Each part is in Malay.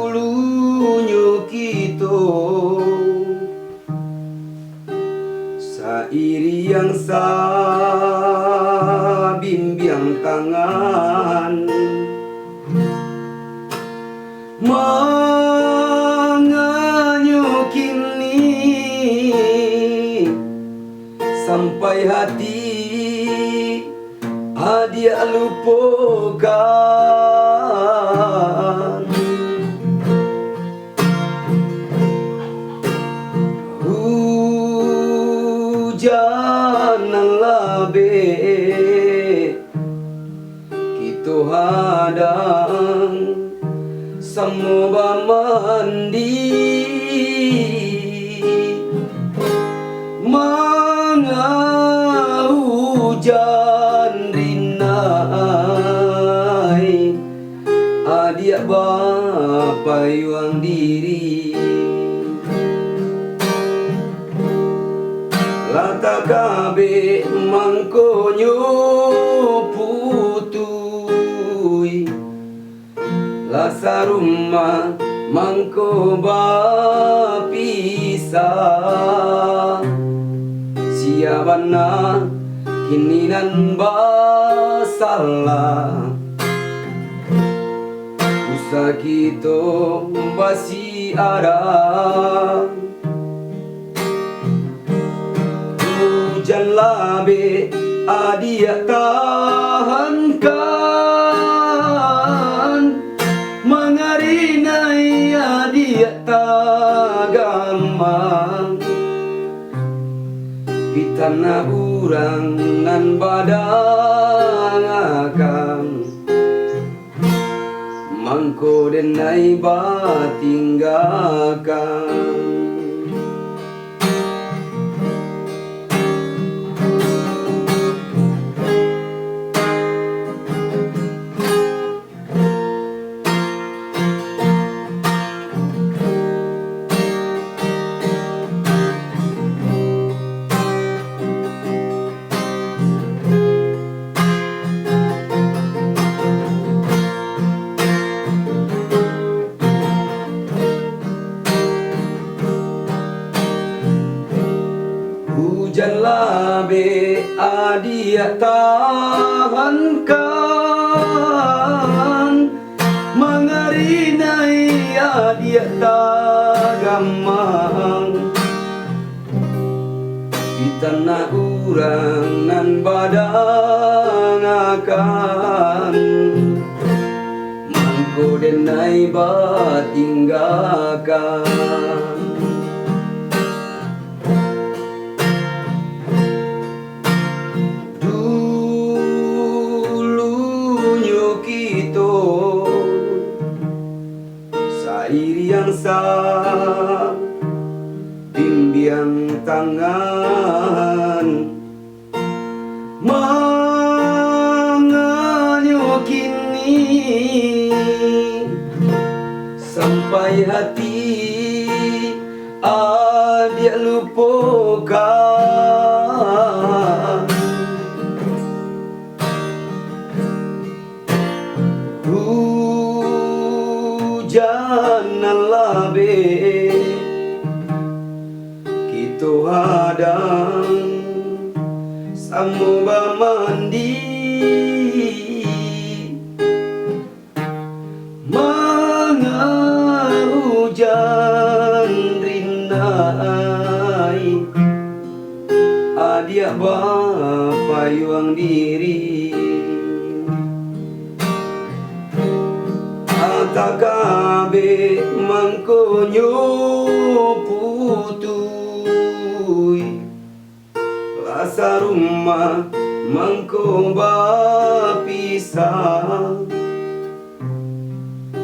Dulunya kita sairi yang sabimbiang tangan menganyuk kini sampai hati dia lupakan. Hujan labe kita hadang semua mandi manga hujan rinai adik bapa yuang diri lata kabe mangkonyo putui lasa rumah mangko bapisah siabana kini nan basalah usah kita basi arah hujan labe adia tahankan mengarinai adia tagamang kita na urang nan badang akan mangko denai batinggalkan. Hujan labe adia tahankan mengarinai adia tagamang kita na urang nan badang akan mangko denai batinggalkan. Sairi yang sabimbiang tangan menganyuk kini sampai hati dia lupakan. Hujan labe kita hadang samua mandi manga hujan rinai adia bapa yuang diri takabe mangkonyo putui lasa rumah mangko bapisah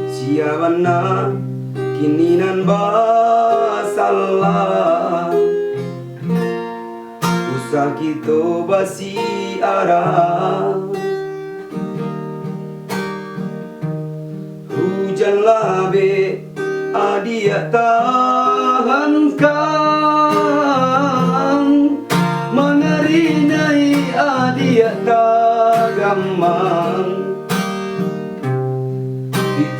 siabana kini nan basalah usah kita basi arah hujan labe adia tahankan mengarinai adia tagamang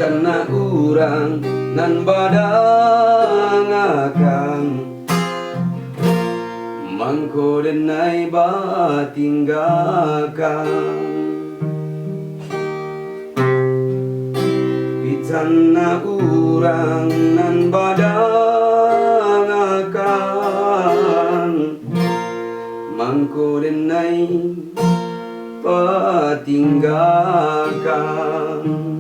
karena urang nan badang akan mangko denai batinggalkan pitana urang nan badang akan mangko denai patinggalkan